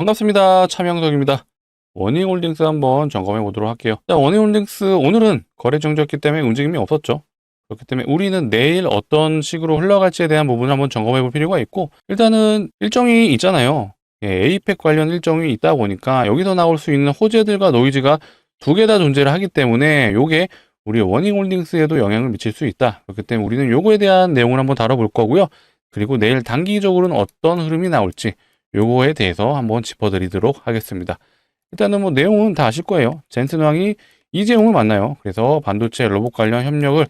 반갑습니다. 차명석입니다. 원희홀딩스 한번 점검해 보도록 할게요. 자, 원희홀딩스 오늘은 거래 정지였기 때문에 움직임이 없었죠. 그렇기 때문에 우리는 내일 어떤 식으로 흘러갈지에 대한 부분을 한번 점검해 볼 필요가 있고, 일단은 일정이 있잖아요. 에이펙 관련 일정이 있다 보니까 여기서 나올 수 있는 호재들과 노이즈가 두 개 다 존재를 하기 때문에 요게 우리 원희홀딩스에도 영향을 미칠 수 있다. 그렇기 때문에 우리는 요거에 대한 내용을 한번 다뤄볼 거고요. 그리고 내일 단기적으로는 어떤 흐름이 나올지 요거에 대해서 한번 짚어드리도록 하겠습니다. 일단은 뭐 내용은 다 아실 거예요. 젠슨 왕이 이재용을 만나요. 그래서 반도체 로봇 관련 협력을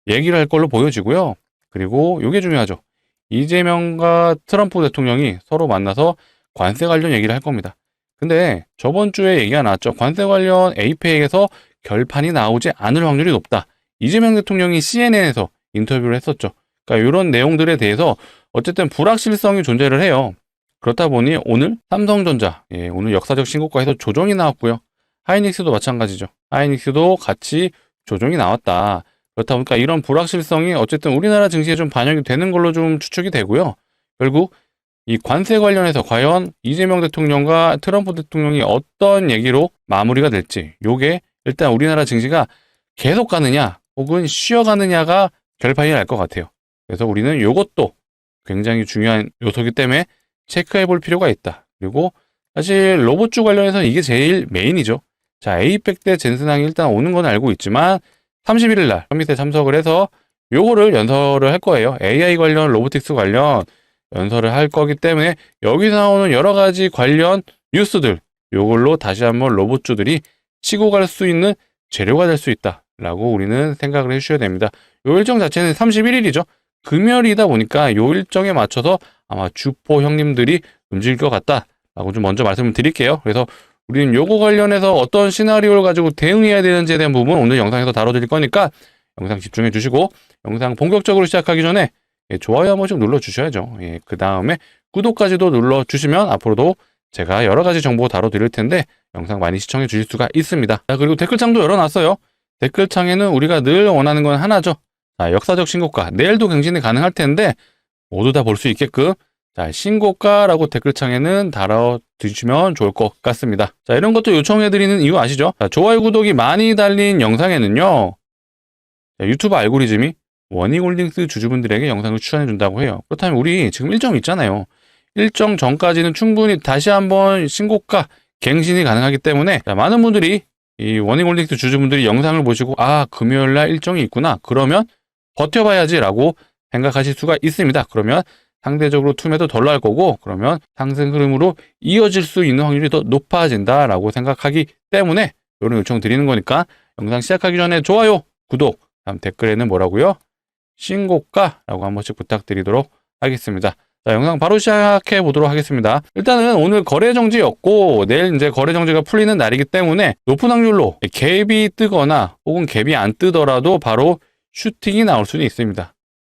얘기를 할 걸로 보여지고요. 그리고 요게 중요하죠. 이재명과 트럼프 대통령이 서로 만나서 관세 관련 얘기를 할 겁니다. 근데 저번 주에 얘기가 나왔죠. 관세 관련 에이펙에서 결판이 나오지 않을 확률이 높다. 이재명 대통령이 CNN에서 인터뷰를 했었죠. 그러니까 이런 내용들에 대해서 어쨌든 불확실성이 존재를 해요. 그렇다 보니 오늘 삼성전자, 오늘 역사적 신고가에서 조정이 나왔고요. 하이닉스도 마찬가지죠. 하이닉스도 같이 조정이 나왔다. 그렇다 보니까 이런 불확실성이 어쨌든 우리나라 증시에 좀 반영이 되는 걸로 좀 추측이 되고요. 결국 이 관세 관련해서 과연 이재명 대통령과 트럼프 대통령이 어떤 얘기로 마무리가 될지, 요게 일단 우리나라 증시가 계속 가느냐 혹은 쉬어가느냐가 결판이 날 것 같아요. 그래서 우리는 요것도 굉장히 중요한 요소이기 때문에 체크해 볼 필요가 있다. 그리고 사실 로봇주 관련해서 이게 제일 메인이죠. 자, 에이펙 때 젠슨항이 일단 오는 건 알고 있지만 31일 날 서밋에 참석을 해서 요거를 연설을 할 거예요. AI 관련, 로보틱스 관련 연설을 할 거기 때문에 여기서 나오는 여러 가지 관련 뉴스들, 요걸로 다시 한번 로봇주들이 치고 갈 수 있는 재료가 될 수 있다 라고 우리는 생각을 해주셔야 됩니다. 요 일정 자체는 31일이죠. 금요일이다 보니까 요 일정에 맞춰서 아마 주포 형님들이 움직일 것 같다 라고 좀 먼저 말씀을 드릴게요. 그래서 우리는 요거 관련해서 어떤 시나리오를 가지고 대응해야 되는지에 대한 부분 오늘 영상에서 다뤄드릴 거니까 영상 집중해 주시고, 영상 본격적으로 시작하기 전에 좋아요 한 번씩 눌러주셔야죠. 그 다음에 구독까지도 눌러주시면 앞으로도 제가 여러 가지 정보 다뤄드릴 텐데 영상 많이 시청해 주실 수가 있습니다. 자, 그리고 댓글창도 열어놨어요. 댓글창에는 우리가 늘 원하는 건 하나죠. 자, 역사적 신고가, 내일도 갱신이 가능할 텐데 모두 다 볼 수 있게끔 자, 신고가라고 댓글창에는 달아주시면 좋을 것 같습니다. 자, 이런 것도 요청해드리는 이유 아시죠? 자, 좋아요, 구독이 많이 달린 영상에는요, 자, 유튜브 알고리즘이 원희홀딩스 주주분들에게 영상을 추천해준다고 해요. 그렇다면 우리 지금 일정 있잖아요. 일정 전까지는 충분히 다시 한번 신고가 갱신이 가능하기 때문에 자, 많은 분들이 이 원희홀딩스 주주분들이 영상을 보시고 아, 금요일날 일정이 있구나. 그러면 버텨봐야지 라고 생각하실 수가 있습니다. 그러면 상대적으로 투매도 덜 날 거고, 그러면 상승 흐름으로 이어질 수 있는 확률이 더 높아진다라고 생각하기 때문에 이런 요청 드리는 거니까 영상 시작하기 전에 좋아요, 구독, 다음 댓글에는 뭐라고요? 신고가라고 한 번씩 부탁드리도록 하겠습니다. 자, 영상 바로 시작해 보도록 하겠습니다. 일단은 오늘 거래 정지였고 내일 이제 거래 정지가 풀리는 날이기 때문에 높은 확률로 갭이 뜨거나 혹은 갭이 안 뜨더라도 바로 슈팅이 나올 수는 있습니다.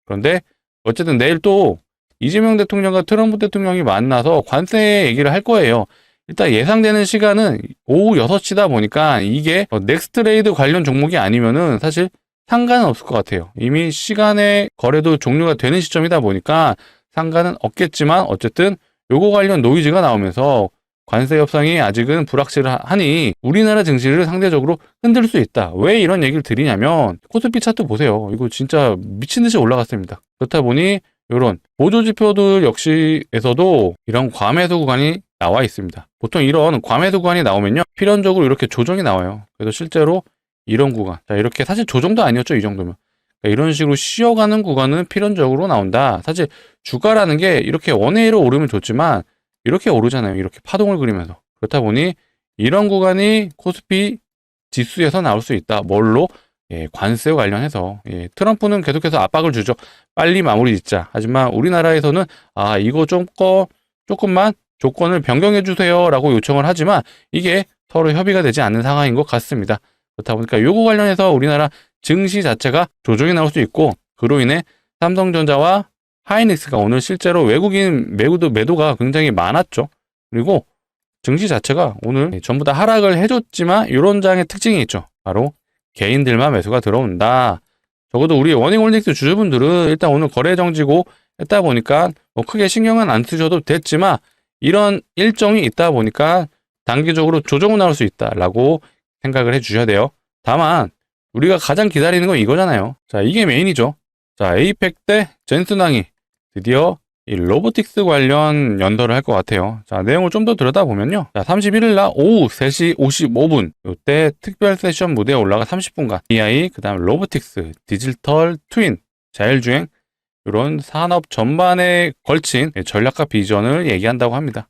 그런데 어쨌든 내일 또 이재명 대통령과 트럼프 대통령이 만나서 관세 얘기를 할 거예요. 일단 예상되는 시간은 오후 6시다 보니까 이게 넥스트레이드 관련 종목이 아니면은 사실 상관은 없을 것 같아요. 이미 시간의 거래도 종료가 되는 시점이다 보니까 상관은 없겠지만 어쨌든 요거 관련 노이즈가 나오면서 관세 협상이 아직은 불확실하니 우리나라 증시를 상대적으로 흔들 수 있다. 왜 이런 얘기를 드리냐면 코스피 차트 보세요. 이거 진짜 미친 듯이 올라갔습니다. 그렇다 보니 이런 보조지표들 역시에서도 이런 과매수 구간이 나와 있습니다. 보통 이런 과매수 구간이 나오면요, 필연적으로 이렇게 조정이 나와요. 그래서 실제로 이런 구간, 자, 이렇게 사실 조정도 아니었죠, 이 정도면. 그러니까 이런 식으로 쉬어가는 구간은 필연적으로 나온다. 사실 주가라는 게 이렇게 원웨이로 오르면 좋지만 이렇게 오르잖아요. 이렇게 파동을 그리면서. 그렇다 보니 이런 구간이 코스피 지수에서 나올 수 있다. 뭘로? 관세 관련해서 트럼프는 계속해서 압박을 주죠. 빨리 마무리 짓자. 하지만 우리나라에서는 아, 이거 조금만 조건을 변경해 주세요 라고 요청을 하지만 이게 서로 협의가 되지 않는 상황인 것 같습니다. 그렇다 보니까 요거 관련해서 우리나라 증시 자체가 조정이 나올 수 있고, 그로 인해 삼성전자와 하이닉스가 오늘 실제로 외국인 매도가 굉장히 많았죠. 그리고 증시 자체가 오늘 전부 다 하락을 해줬지만 이런 장의 특징이 있죠. 바로 개인들만 매수가 들어온다. 적어도 우리 원희홀딩스 주주분들은 일단 오늘 거래 정지고 했다 보니까 뭐 크게 신경은 안 쓰셔도 됐지만 이런 일정이 있다 보니까 단기적으로 조정은 나올 수 있다라고 생각을 해주셔야 돼요. 다만 우리가 가장 기다리는 건 이거잖아요. 자, 이게 메인이죠. 자, 에이펙 때 젠슨왕이 드디어 이 로보틱스 관련 연설을 할 것 같아요. 자, 내용을 좀 더 들여다보면요. 자, 31일 날 오후 3시 55분 이때 특별 세션 무대에 올라가 30분간 AI, 그 다음 로보틱스, 디지털 트윈, 자율주행 이런 산업 전반에 걸친 전략과 비전을 얘기한다고 합니다.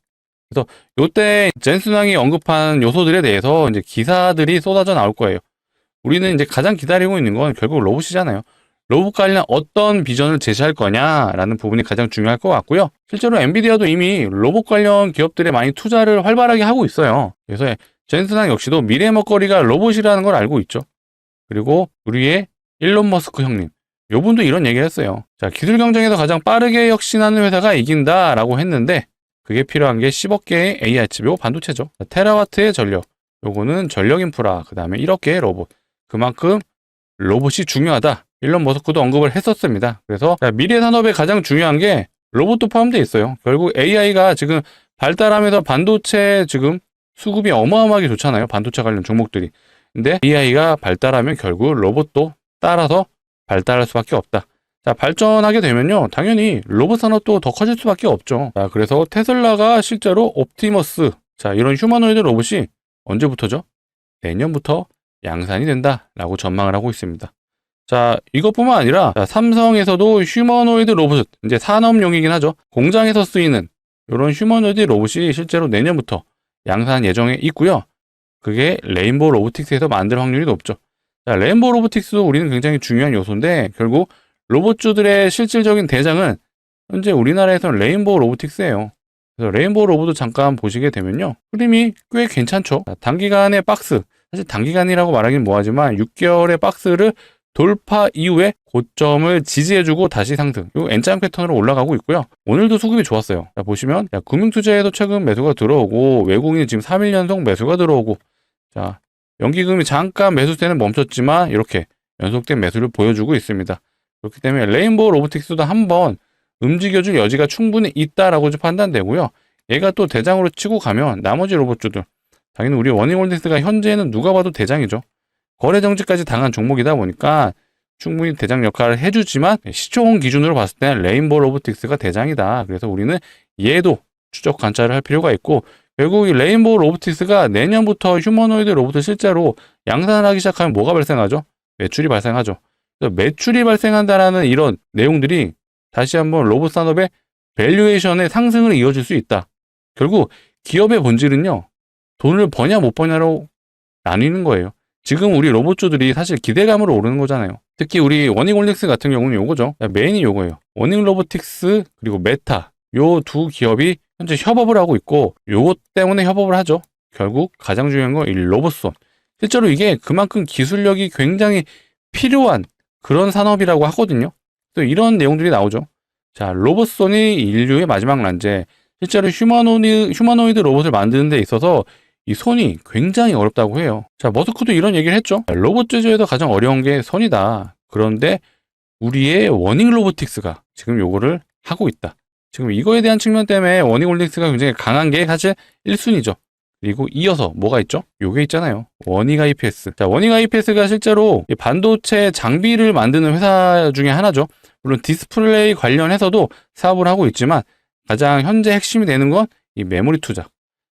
그래서 이때 젠슨왕이 언급한 요소들에 대해서 이제 기사들이 쏟아져 나올 거예요. 우리는 이제 가장 기다리고 있는 건 결국 로봇이잖아요. 로봇 관련 어떤 비전을 제시할 거냐라는 부분이 가장 중요할 것 같고요. 실제로 엔비디아도 이미 로봇 관련 기업들에 많이 투자를 활발하게 하고 있어요. 그래서 젠슨왕 역시도 미래 먹거리가 로봇이라는 걸 알고 있죠. 그리고 우리의 일론 머스크 형님, 요분도 이런 얘기를 했어요. 자, 기술 경쟁에서 가장 빠르게 혁신하는 회사가 이긴다라고 했는데 그게 필요한 게 10억 개의 AI 칩이고 반도체죠. 테라와트의 전력, 요거는 전력 인프라, 그 다음에 1억 개의 로봇. 그만큼 로봇이 중요하다. 일론 머스크도 언급을 했었습니다. 그래서 미래 산업에 가장 중요한 게 로봇도 포함되어 있어요. 결국 AI가 지금 발달하면서 반도체 지금 수급이 어마어마하게 좋잖아요. 반도체 관련 종목들이. 근데 AI가 발달하면 결국 로봇도 따라서 발달할 수밖에 없다. 자, 발전하게 되면요, 당연히 로봇 산업도 더 커질 수밖에 없죠. 자, 그래서 테슬라가 실제로 옵티머스, 자, 이런 휴머노이드 로봇이 언제부터죠? 내년부터 양산이 된다라고 전망을 하고 있습니다. 자, 이것뿐만 아니라 삼성에서도 휴머노이드 로봇, 이제 산업용이긴 하죠. 공장에서 쓰이는 이런 휴머노이드 로봇이 실제로 내년부터 양산 예정에 있고요. 그게 레인보우 로보틱스에서 만들 확률이 높죠. 자, 레인보우 로보틱스도 우리는 굉장히 중요한 요소인데 결국 로봇주들의 실질적인 대장은 현재 우리나라에서는 레인보우 로보틱스예요. 그래서 레인보우 로봇도 잠깐 보시게 되면요, 흐름이 꽤 괜찮죠. 자, 단기간의 박스, 사실 단기간이라고 말하긴 뭐하지만 6개월의 박스를 돌파 이후에 고점을 지지해주고 다시 상승, 이 N자형 패턴으로 올라가고 있고요. 오늘도 수급이 좋았어요. 자, 보시면 금융투자에도 최근 매수가 들어오고 외국인이 지금 3일 연속 매수가 들어오고, 자, 연기금이 잠깐 매수세는 멈췄지만 이렇게 연속된 매수를 보여주고 있습니다. 그렇기 때문에 레인보우 로보틱스도 한번 움직여줄 여지가 충분히 있다라고 판단되고요. 얘가 또 대장으로 치고 가면 나머지 로봇주들, 당연히 우리 워닝홀딩스가 현재는 누가 봐도 대장이죠. 거래 정지까지 당한 종목이다 보니까 충분히 대장 역할을 해주지만 시총 기준으로 봤을 때는 레인보우 로보틱스가 대장이다. 그래서 우리는 얘도 추적 관찰을 할 필요가 있고, 결국 이 레인보우 로보틱스가 내년부터 휴머노이드 로봇을 실제로 양산을 하기 시작하면 뭐가 발생하죠? 매출이 발생하죠. 그래서 매출이 발생한다라는 이런 내용들이 다시 한번 로봇 산업의 밸류에이션의 상승을 이어질 수 있다. 결국 기업의 본질은요, 돈을 버냐 못 버냐로 나뉘는 거예요. 지금 우리 로봇주들이 사실 기대감으로 오르는 거잖아요. 특히 우리 워닝홀딩스 같은 경우는 요거죠. 메인이 요거예요. 워닝 로보틱스 그리고 메타, 요 두 기업이 현재 협업을 하고 있고, 요것 때문에 협업을 하죠. 결국 가장 중요한 건 이 로봇손. 실제로 이게 그만큼 기술력이 굉장히 필요한 그런 산업이라고 하거든요. 또 이런 내용들이 나오죠. 자, 로봇손이 인류의 마지막 난제. 실제로 휴머노이드 로봇을 만드는 데 있어서 이 손이 굉장히 어렵다고 해요. 자, 머스크도 이런 얘기를 했죠. 로봇 제조에서 가장 어려운 게 손이다. 그런데 우리의 워닝 로보틱스가 지금 요거를 하고 있다. 지금 이거에 대한 측면 때문에 워닝홀딩스가 굉장히 강한 게 사실 1순위죠. 그리고 이어서 뭐가 있죠? 요게 있잖아요. 워닝 IPS. 자, 워닝 IPS가 실제로 반도체 장비를 만드는 회사 중에 하나죠. 물론 디스플레이 관련해서도 사업을 하고 있지만 가장 현재 핵심이 되는 건 이 메모리 투자.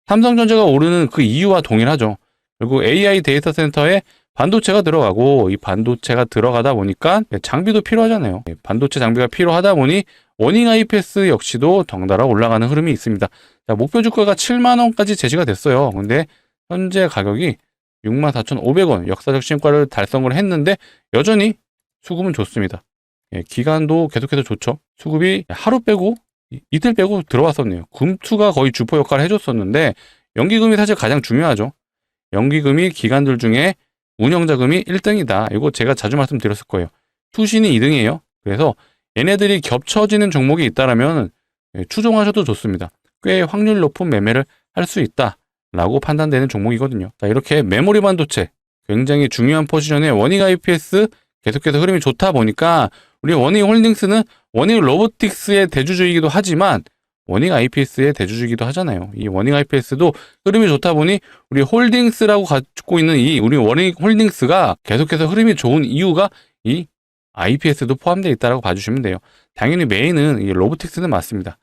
삼성전자가 오르는 그 이유와 동일하죠. 그리고 AI 데이터 센터에 반도체가 들어가고, 이 반도체가 들어가다 보니까 장비도 필요하잖아요. 반도체 장비가 필요하다 보니 워닝 IPS 역시도 덩달아 올라가는 흐름이 있습니다. 자, 목표 주가가 7만원까지 제시가 됐어요. 근데 현재 가격이 64,500원 역사적 신고가를 달성을 했는데 여전히 수급은 좋습니다. 기간도 계속해서 좋죠. 수급이 하루 빼고 이틀 빼고 들어왔었네요. 금투가 거의 주포 역할을 해줬었는데, 연기금이 사실 가장 중요하죠. 연기금이 기관들 중에 운영자금이 1등이다. 이거 제가 자주 말씀드렸을 거예요. 투신이 2등이에요. 그래서 얘네들이 겹쳐지는 종목이 있다라면 추종하셔도 좋습니다. 꽤 확률 높은 매매를 할 수 있다라고 판단되는 종목이거든요. 자, 이렇게 메모리 반도체 굉장히 중요한 포지션의 워닝 IPS 계속해서 흐름이 좋다 보니까 우리 워닝 홀딩스는 워닝 로보틱스의 대주주이기도 하지만 워닝 IPS의 대주주이기도 하잖아요. 이 워닝 IPS도 흐름이 좋다 보니 우리 홀딩스라고 갖고 있는 이 우리 워닝 홀딩스가 계속해서 흐름이 좋은 이유가 이 IPS도 포함되어 있다고 봐주시면 돼요. 당연히 메인은 이 로보틱스는 맞습니다.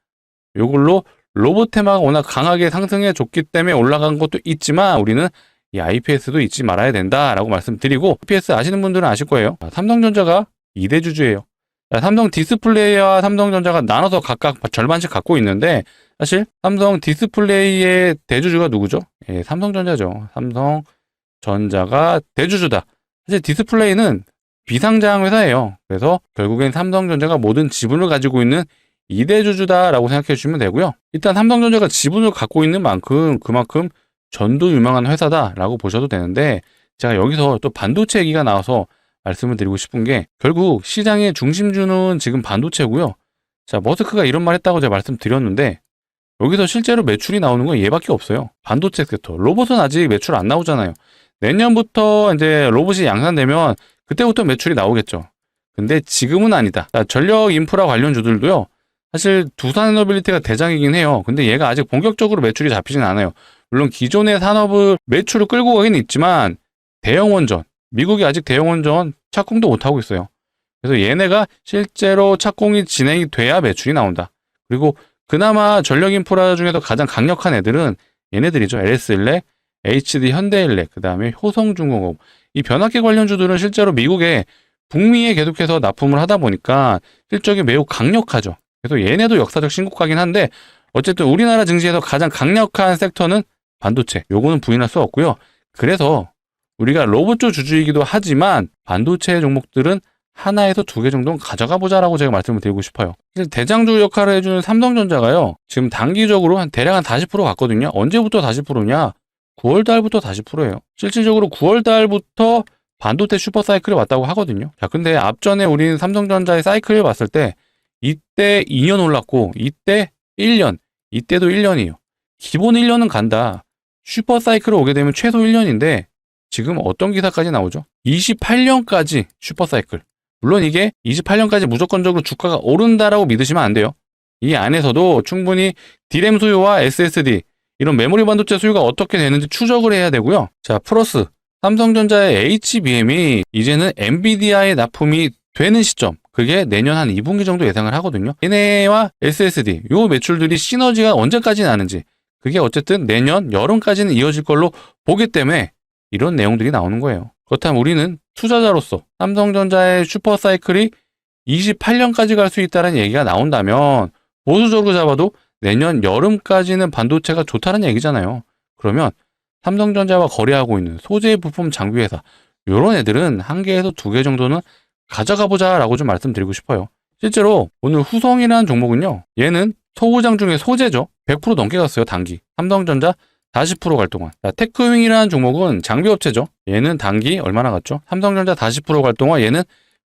이걸로 로보테마가 워낙 강하게 상승해 줬기 때문에 올라간 것도 있지만 우리는 이 IPS도 잊지 말아야 된다라고 말씀드리고, IPS 아시는 분들은 아실 거예요. 삼성전자가 2대 주주예요. 삼성 디스플레이와 삼성전자가 나눠서 각각 절반씩 갖고 있는데, 사실 삼성 디스플레이의 대주주가 누구죠? 예, 삼성전자죠. 삼성전자가 대주주다. 사실 디스플레이는 비상장 회사예요. 그래서 결국엔 삼성전자가 모든 지분을 가지고 있는 2대 주주다라고 생각해 주시면 되고요. 일단 삼성전자가 지분을 갖고 있는 만큼 그만큼 전도 유망한 회사다라고 보셔도 되는데, 제가 여기서 또 반도체 얘기가 나와서 말씀을 드리고 싶은 게, 결국 시장의 중심주는 지금 반도체고요. 자, 머스크가 이런 말 했다고 제가 말씀드렸는데, 여기서 실제로 매출이 나오는 건 얘밖에 없어요. 반도체 섹터. 로봇은 아직 매출 안 나오잖아요. 내년부터 이제 로봇이 양산되면 그때부터 매출이 나오겠죠. 근데 지금은 아니다. 자, 전력 인프라 관련주들도요. 사실 두산에너빌리티가 대장이긴 해요. 근데 얘가 아직 본격적으로 매출이 잡히진 않아요. 물론 기존의 산업을 매출을 끌고 가긴 있지만 대형 원전, 미국이 아직 대형 원전 착공도 못하고 있어요. 그래서 얘네가 실제로 착공이 진행이 돼야 매출이 나온다. 그리고 그나마 전력 인프라 중에서 가장 강력한 애들은 얘네들이죠. LS일렉, HD 현대일렉, 그 다음에 효성중공업. 이 변압기 관련주들은 실제로 미국에 북미에 계속해서 납품을 하다 보니까 실적이 매우 강력하죠. 그래서 얘네도 역사적 신고가긴 한데, 어쨌든 우리나라 증시에서 가장 강력한 섹터는 반도체. 요거는 부인할 수 없고요. 그래서 우리가 로봇주 주주이기도 하지만 반도체 종목들은 하나에서 2개 정도는 가져가 보자라고 제가 말씀을 드리고 싶어요. 대장주 역할을 해주는 삼성전자가요, 지금 단기적으로 대략 한 40% 갔거든요. 언제부터 40%냐? 9월 달부터 40%예요. 실질적으로 9월 달부터 반도체 슈퍼 사이클이 왔다고 하거든요. 자, 근데 앞전에 우리는 삼성전자의 사이클을 봤을 때 이때 2년 올랐고 이때 1년, 이때도 1년이에요. 기본 1년은 간다. 슈퍼 사이클을 오게 되면 최소 1년인데 지금 어떤 기사까지 나오죠? 28년까지 슈퍼 사이클. 물론 이게 28년까지 무조건적으로 주가가 오른다라고 믿으시면 안 돼요. 이 안에서도 충분히 D램 수요와 SSD, 이런 메모리 반도체 수요가 어떻게 되는지 추적을 해야 되고요. 자, 플러스 삼성전자의 HBM이 이제는 엔비디아에 납품이 되는 시점, 그게 내년 한 2분기 정도 예상을 하거든요. 얘네와 SSD, 요 매출들이 시너지가 언제까지 나는지, 그게 어쨌든 내년 여름까지는 이어질 걸로 보기 때문에 이런 내용들이 나오는 거예요. 그렇다면 우리는 투자자로서 삼성전자의 슈퍼사이클이 28년까지 갈 수 있다는 얘기가 나온다면, 보수적으로 잡아도 내년 여름까지는 반도체가 좋다는 얘기잖아요. 그러면 삼성전자와 거래하고 있는 소재 부품 장비 회사, 이런 애들은 1개에서 2개 정도는 가져가 보자라고 좀 말씀드리고 싶어요. 실제로 오늘 후성이라는 종목은요, 얘는 소부장 중에 소재죠. 100% 넘게 갔어요, 단기. 삼성전자 40% 갈 동안. 자, 테크윙이라는 종목은 장비업체죠. 얘는 단기 얼마나 갔죠? 삼성전자 40% 갈 동안 얘는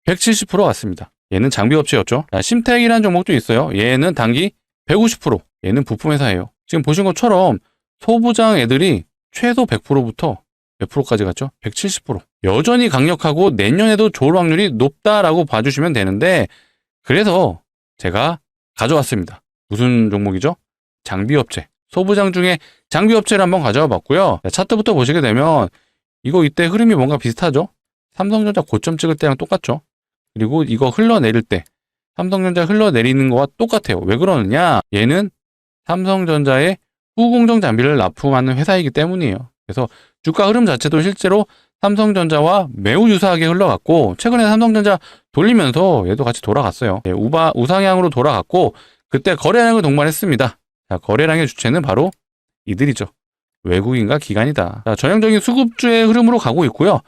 170% 갔습니다. 얘는 장비업체였죠. 자, 심텍이라는 종목도 있어요. 얘는 단기 150%. 얘는 부품회사예요. 지금 보신 것처럼 소부장 애들이 최소 100%부터 몇 프로까지 갔죠? 170%. 여전히 강력하고 내년에도 좋을 확률이 높다라고 봐주시면 되는데, 그래서 제가 가져왔습니다. 무슨 종목이죠? 장비업체. 소부장 중에 장비업체를 한번 가져와 봤고요. 차트부터 보시게 되면 이거 이때 흐름이 뭔가 비슷하죠? 삼성전자 고점 찍을 때랑 똑같죠? 그리고 이거 흘러내릴 때 삼성전자 흘러내리는 거와 똑같아요. 왜 그러느냐? 얘는 삼성전자의 후공정 장비를 납품하는 회사이기 때문이에요. 그래서 주가 흐름 자체도 실제로 삼성전자와 매우 유사하게 흘러갔고, 최근에 삼성전자 돌리면서 얘도 같이 돌아갔어요. 네, 우상향으로 돌아갔고, 그때 거래량을 동반했습니다. 자, 거래량의 주체는 바로 이들이죠. 외국인과 기관이다. 자, 전형적인 수급주의 흐름으로 가고 있고요.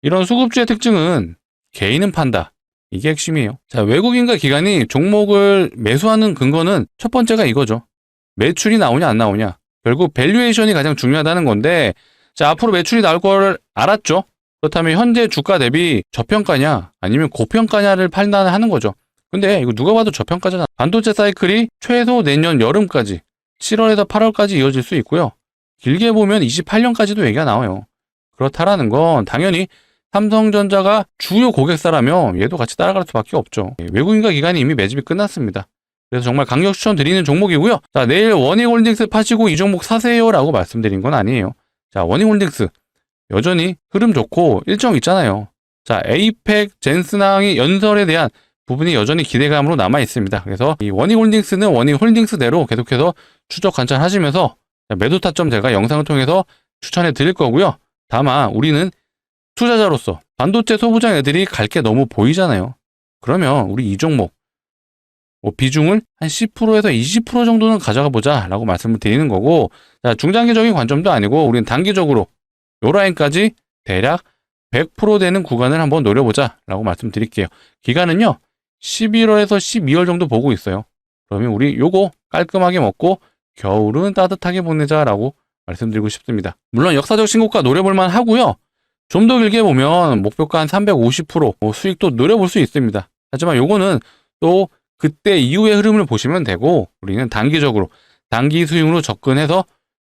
이런 수급주의 특징은 개인은 판다. 이게 핵심이에요. 자, 외국인과 기관이 종목을 매수하는 근거는 첫 번째가 이거죠. 매출이 나오냐 안 나오냐. 결국 밸류에이션이 가장 중요하다는 건데, 자, 앞으로 매출이 나올 걸 알았죠. 그렇다면 현재 주가 대비 저평가냐 아니면 고평가냐를 판단하는 거죠. 근데 이거 누가 봐도 저평가잖아. 반도체 사이클이 최소 내년 여름까지 7월에서 8월까지 이어질 수 있고요. 길게 보면 28년까지도 얘기가 나와요. 그렇다라는 건 당연히 삼성전자가 주요 고객사라면 얘도 같이 따라갈 수밖에 없죠. 외국인과 기관이 이미 매집이 끝났습니다. 그래서 정말 강력 추천드리는 종목이고요. 자, 내일 원익홀딩스 파시고 이 종목 사세요라고 말씀드린 건 아니에요. 자, 원익홀딩스 여전히 흐름 좋고 일정 있잖아요. 자, 에이펙, 젠스낭의 연설에 대한 부분이 여전히 기대감으로 남아 있습니다. 그래서 이 원익홀딩스는 원익홀딩스대로 계속해서 추적 관찰하시면서 매도 타점 제가 영상을 통해서 추천해 드릴 거고요. 다만 우리는 투자자로서 반도체 소부장 애들이 갈 게 너무 보이잖아요. 그러면 우리 이 종목 비중을 한 10%에서 20% 정도는 가져가 보자 라고 말씀을 드리는 거고, 자, 중장기적인 관점도 아니고 우리는 단기적으로 요 라인까지 대략 100% 되는 구간을 한번 노려보자 라고 말씀드릴게요. 기간은요 11월에서 12월 정도 보고 있어요. 그러면 우리 요거 깔끔하게 먹고 겨울은 따뜻하게 보내자 라고 말씀드리고 싶습니다. 물론 역사적 신고가 노려볼만 하고요. 좀 더 길게 보면 목표가 한 350% 수익도 노려볼 수 있습니다. 하지만 요거는 또 그때 이후의 흐름을 보시면 되고, 우리는 단기적으로 단기 수익으로 접근해서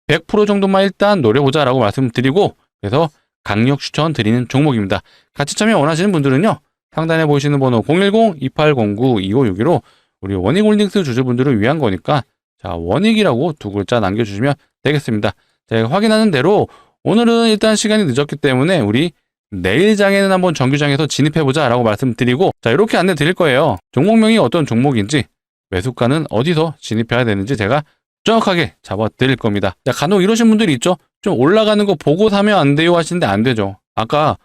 100% 정도만 일단 노려보자 라고 말씀드리고, 그래서 강력 추천 드리는 종목입니다. 같이 참여 원하시는 분들은요, 상단에 보이시는 번호 010-2809-2561로 우리 원익홀딩스 주주분들을 위한 거니까 자, 원익이라고 두 글자 남겨주시면 되겠습니다. 제가 확인하는 대로 오늘은 일단 시간이 늦었기 때문에 우리 내일 장에는 한번 정규장에서 진입해보자 라고 말씀드리고, 자, 이렇게 안내 드릴 거예요. 종목명이 어떤 종목인지, 매수가는 어디서 진입해야 되는지 제가 정확하게 잡아 드릴 겁니다. 자, 간혹 이러신 분들이 있죠. 좀 올라가는 거 보고 사면 안 돼요 하시는데 안 되죠. 아까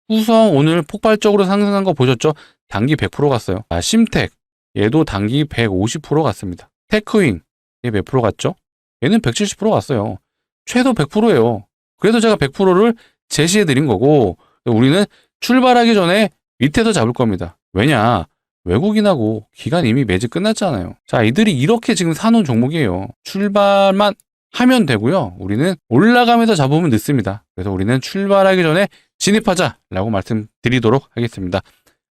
후성 오늘 폭발적으로 상승한 거 보셨죠? 단기 100% 갔어요. 아, 심텍 얘도 단기 150% 갔습니다. 테크윙 얘 몇 프로 갔죠? 얘는 170% 갔어요. 최소 100%예요. 그래서 제가 100%를 제시해 드린 거고, 우리는 출발하기 전에 밑에서 잡을 겁니다. 왜냐? 외국인하고 기간 이미 매집 끝났잖아요. 자, 이들이 이렇게 지금 사놓은 종목이에요. 출발만 하면 되고요. 우리는 올라가면서 잡으면 늦습니다. 그래서 우리는 출발하기 전에 진입하자라고 말씀드리도록 하겠습니다.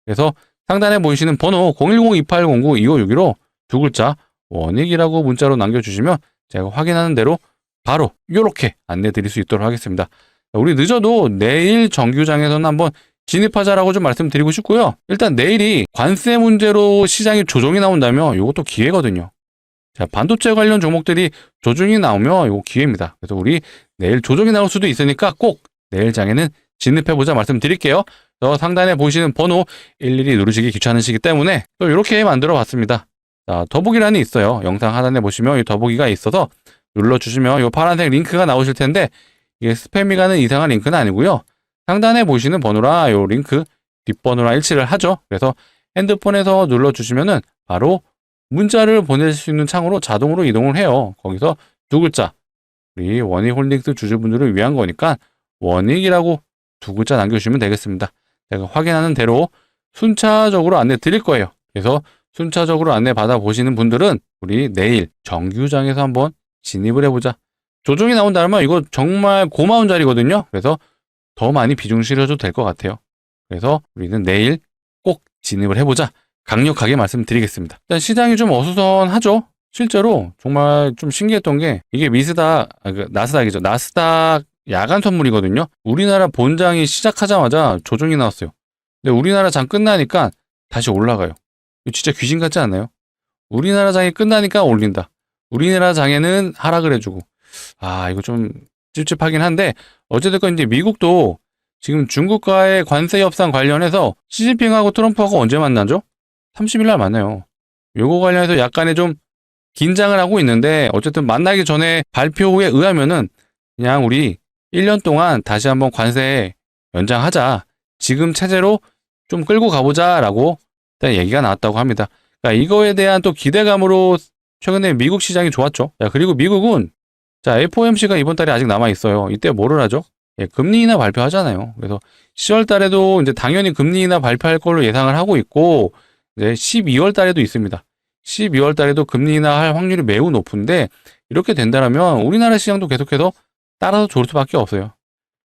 그래서 상단에 보이시는 번호 010-2809-2561로 두 글자 원익이라고 문자로 남겨주시면 제가 확인하는 대로 바로 이렇게 안내 드릴 수 있도록 하겠습니다. 우리 늦어도 내일 정규장에서는 한번 진입하자라고 좀 말씀드리고 싶고요. 일단 내일이 관세 문제로 시장이 조정이 나온다면 이것도 기회거든요. 자, 반도체 관련 종목들이 조정이 나오면 이거 기회입니다. 그래서 우리 내일 조정이 나올 수도 있으니까 꼭 내일 장에는 진입해보자 말씀드릴게요. 상단에 보시는 번호 일일이 누르시기 귀찮으시기 때문에 또 이렇게 만들어 봤습니다. 자, 더보기란이 있어요. 영상 하단에 보시면 이 더보기가 있어서 눌러주시면 이 파란색 링크가 나오실 텐데, 이게 스팸이 가는 이상한 링크는 아니고요. 상단에 보시는 번호라 이 링크 뒷번호랑 일치를 하죠. 그래서 핸드폰에서 눌러주시면은 바로 문자를 보낼 수 있는 창으로 자동으로 이동을 해요. 거기서 두 글자, 우리 원익홀딩스 주주분들을 위한 거니까 원익이라고 두 글자 남겨주시면 되겠습니다. 제가 확인하는 대로 순차적으로 안내 드릴 거예요. 그래서 순차적으로 안내 받아보시는 분들은 우리 내일 정규장에서 한번 진입을 해보자. 조정이 나온다면 이거 정말 고마운 자리거든요. 그래서 더 많이 비중 실어줘도 될 것 같아요. 그래서 우리는 내일 꼭 진입을 해보자. 강력하게 말씀드리겠습니다. 일단 시장이 좀 어수선하죠. 실제로 정말 좀 신기했던 게 이게 나스닥이죠. 나스닥 야간 선물이거든요. 우리나라 본장이 시작하자마자 조정이 나왔어요. 근데 우리나라 장 끝나니까 다시 올라가요. 이거 진짜 귀신 같지 않나요? 우리나라 장이 끝나니까 올린다. 우리나라 장에는 하락을 해주고. 아, 이거 좀 찝찝하긴 한데, 어쨌든 이제 미국도 지금 중국과의 관세 협상 관련해서 시진핑하고 트럼프하고 언제 만나죠? 30일 날 만나요. 요거 관련해서 약간의 좀 긴장을 하고 있는데, 어쨌든 만나기 전에 발표에 의하면은 그냥 우리 1년 동안 다시 한번 관세 연장하자. 지금 체제로 좀 끌고 가보자라고 일단 얘기가 나왔다고 합니다. 그러니까 이거에 대한 또 기대감으로 최근에 미국 시장이 좋았죠. 자, 그리고 미국은 자, FOMC가 이번 달에 아직 남아 있어요. 이때 뭐를 하죠? 예, 금리 인하 발표하잖아요. 그래서 10월 달에도 이제 당연히 금리 인하 발표할 걸로 예상을 하고 있고, 이제 12월 달에도 있습니다. 12월 달에도 금리 인하할 확률이 매우 높은데, 이렇게 된다면 우리나라 시장도 계속해서 따라서 좋을 수밖에 없어요.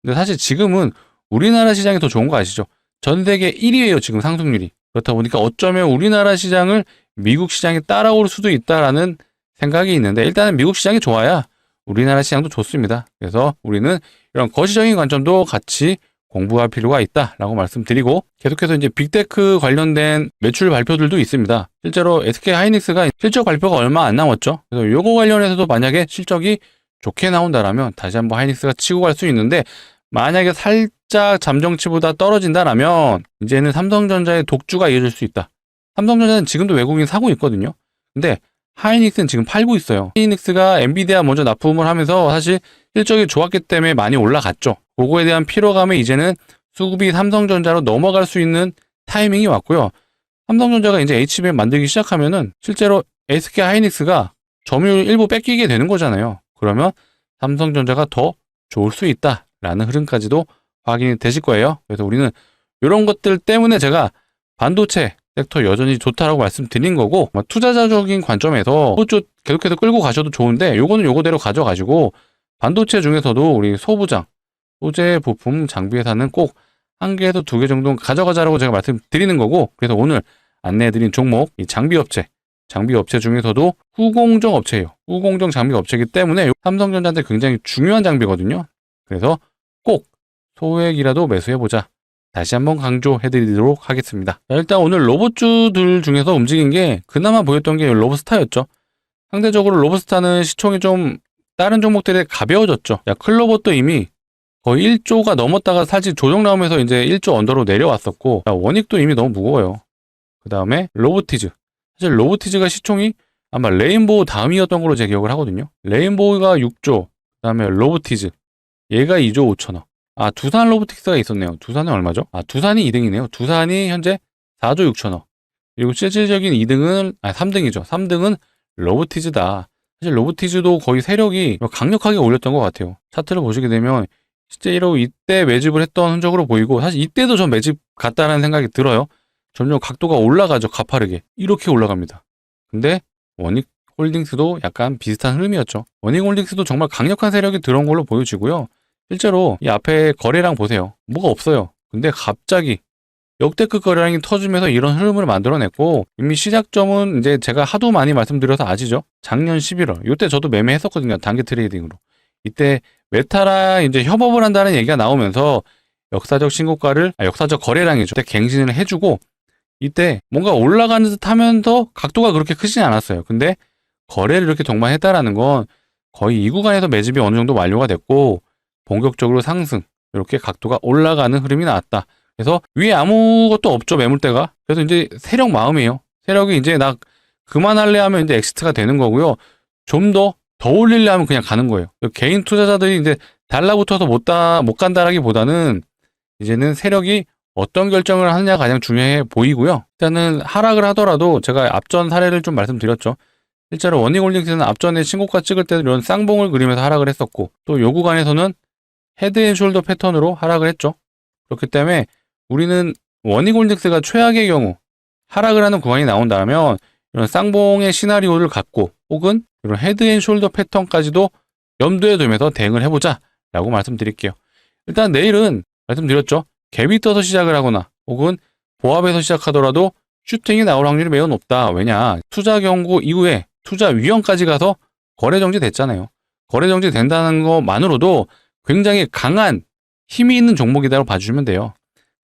근데 사실 지금은 우리나라 시장이 더 좋은 거 아시죠? 전 세계 1위예요, 지금 상승률이. 그렇다 보니까 어쩌면 우리나라 시장을 미국 시장이 따라올 수도 있다라는 생각이 있는데, 일단은 미국 시장이 좋아야 우리나라 시장도 좋습니다. 그래서 우리는 이런 거시적인 관점도 같이 공부할 필요가 있다라고 말씀드리고, 계속해서 이제 빅테크 관련된 매출 발표들도 있습니다. 실제로 SK 하이닉스가 실적 발표가 얼마 안 남았죠. 그래서 요거 관련해서도 만약에 실적이 좋게 나온다라면 다시 한번 하이닉스가 치고 갈 수 있는데, 만약에 살짝 잠정치보다 떨어진다라면 이제는 삼성전자의 독주가 이어질 수 있다. 삼성전자는 지금도 외국인 사고 있거든요. 근데 하이닉스는 지금 팔고 있어요. 하이닉스가 엔비디아 먼저 납품을 하면서 사실 실적이 좋았기 때문에 많이 올라갔죠. 그거에 대한 피로감에 이제는 수급이 삼성전자로 넘어갈 수 있는 타이밍이 왔고요. 삼성전자가 이제 HBM 만들기 시작하면은 실제로 SK 하이닉스가 점유율 일부 뺏기게 되는 거잖아요. 그러면 삼성전자가 더 좋을 수 있다라는 흐름까지도 확인이 되실 거예요. 그래서 우리는 이런 것들 때문에 제가 반도체 섹터 여전히 좋다라고 말씀드린 거고, 투자자적인 관점에서 그쪽 계속해서 끌고 가셔도 좋은데, 요거는 요거대로 가져가시고, 반도체 중에서도 우리 소부장, 소재 부품 장비 회사는 꼭 한 개에서 두 개 정도 가져가자라고 제가 말씀드리는 거고, 그래서 오늘 안내해드린 종목, 이 장비업체 중에서도 후공정 업체예요. 후공정 장비 업체이기 때문에 삼성전자한테 굉장히 중요한 장비거든요. 그래서 꼭 소액이라도 매수해보자. 다시 한번 강조해드리도록 하겠습니다. 자, 일단 오늘 로봇주들 중에서 움직인 게 그나마 보였던 게 로봇스타였죠. 상대적으로 로봇스타는 시총이 좀 다른 종목들에 가벼워졌죠. 야, 클로봇도 이미 거의 1조가 넘었다가 사실 조정 나오면서 이제 1조 언더로 내려왔었고, 야, 원익도 이미 너무 무거워요. 그 다음에 로보티즈. 사실 로보티즈가 시총이 아마 레인보우 다음이었던 걸로 제 기억을 하거든요. 레인보우가 6조, 그 다음에 로보티즈. 얘가 2조 5천억. 아, 두산 로보틱스가 있었네요. 두산은 얼마죠? 아, 두산이 2등이네요. 두산이 현재 4조 6천억. 그리고 실질적인 2등은, 3등이죠. 3등은 로보티즈다. 사실 로보티즈도 거의 세력이 강력하게 올렸던 것 같아요. 차트를 보시게 되면 실제로 이때 매집을 했던 흔적으로 보이고, 사실 이때도 전 매집 같다는 생각이 들어요. 점점 각도가 올라가죠. 가파르게. 이렇게 올라갑니다. 근데 원익홀딩스도 약간 비슷한 흐름이었죠. 원익홀딩스도 정말 강력한 세력이 들어온 걸로 보여지고요. 실제로 이 앞에 거래량 보세요. 뭐가 없어요. 근데 갑자기 역대급 거래량이 터지면서 이런 흐름을 만들어냈고, 이미 시작점은 이제 제가 하도 많이 말씀드려서 아시죠? 작년 11월. 이때 저도 매매했었거든요. 단기 트레이딩으로. 이때 메타랑 이제 협업을 한다는 얘기가 나오면서 역사적 신고가를, 역사적 거래량이죠. 그때 갱신을 해주고, 이때 뭔가 올라가는 듯 하면서 각도가 그렇게 크진 않았어요. 근데 거래를 이렇게 동반했다라는 건 거의 이 구간에서 매집이 어느 정도 완료가 됐고, 본격적으로 상승, 이렇게 각도가 올라가는 흐름이 나왔다. 그래서 위에 아무것도 없죠, 매물대가. 그래서 이제 세력 마음이에요. 세력이 이제 나 그만할래 하면 이제 엑시트가 되는 거고요. 좀 더 올리려 하면 그냥 가는 거예요. 개인 투자자들이 이제 달라붙어서 못 간다라기보다는 이제는 세력이 어떤 결정을 하느냐가 가장 중요해 보이고요. 일단은 하락을 하더라도 제가 앞전 사례를 좀 말씀드렸죠. 실제로 원익홀딩스는 앞전에 신고가 찍을 때도 이런 쌍봉을 그리면서 하락을 했었고, 또 요 구간에서는 헤드앤숄더 패턴으로 하락을 했죠. 그렇기 때문에 우리는 원익홀딩스가 최악의 경우 하락을 하는 구간이 나온다면 이런 쌍봉의 시나리오를 갖고 혹은 이런 헤드앤숄더 패턴까지도 염두에 두면서 대응을 해보자 라고 말씀드릴게요. 일단 내일은 말씀드렸죠. 갭이 떠서 시작을 하거나 혹은 보합에서 시작하더라도 슈팅이 나올 확률이 매우 높다. 왜냐? 투자 경고 이후에 투자 위험까지 가서 거래 정지 됐잖아요. 거래 정지 된다는 것만으로도 굉장히 강한 힘이 있는 종목이라고 봐주시면 돼요.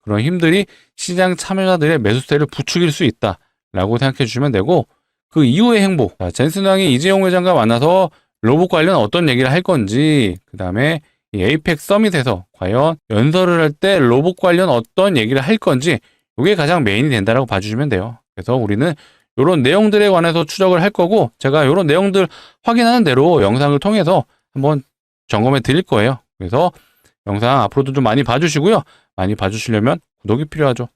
그런 힘들이 시장 참여자들의 매수세를 부추길 수 있다라고 생각해 주시면 되고, 그 이후의 행보, 젠슨왕이 이재용 회장과 만나서 로봇 관련 어떤 얘기를 할 건지, 그 다음에 이 에이펙 서밋에서 과연 연설을 할 때 로봇 관련 어떤 얘기를 할 건지, 이게 가장 메인이 된다라고 봐주시면 돼요. 그래서 우리는 이런 내용들에 관해서 추적을 할 거고, 제가 이런 내용들 확인하는 대로 영상을 통해서 한번 점검해 드릴 거예요. 그래서 영상 앞으로도 좀 많이 봐주시고요. 많이 봐주시려면 구독이 필요하죠.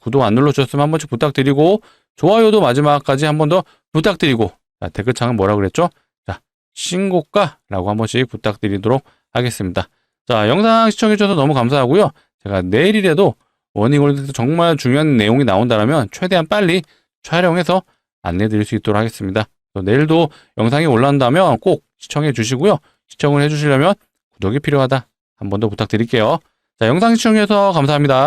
구독 안 눌러주셨으면 한 번씩 부탁드리고, 좋아요도 마지막까지 한 번 더 부탁드리고, 자, 댓글창은 뭐라 그랬죠? 자, 신고가라고 한 번씩 부탁드리도록 하겠습니다. 자, 영상 시청해주셔서 너무 감사하고요. 제가 내일이라도 원익홀딩스 정말 중요한 내용이 나온다면 최대한 빨리 촬영해서 안내드릴 수 있도록 하겠습니다. 내일도 영상이 올라온다면 꼭 시청해 주시고요. 시청을 해주시려면 구독이 필요하다. 한 번 더 부탁드릴게요. 자, 영상 시청해주셔서 감사합니다.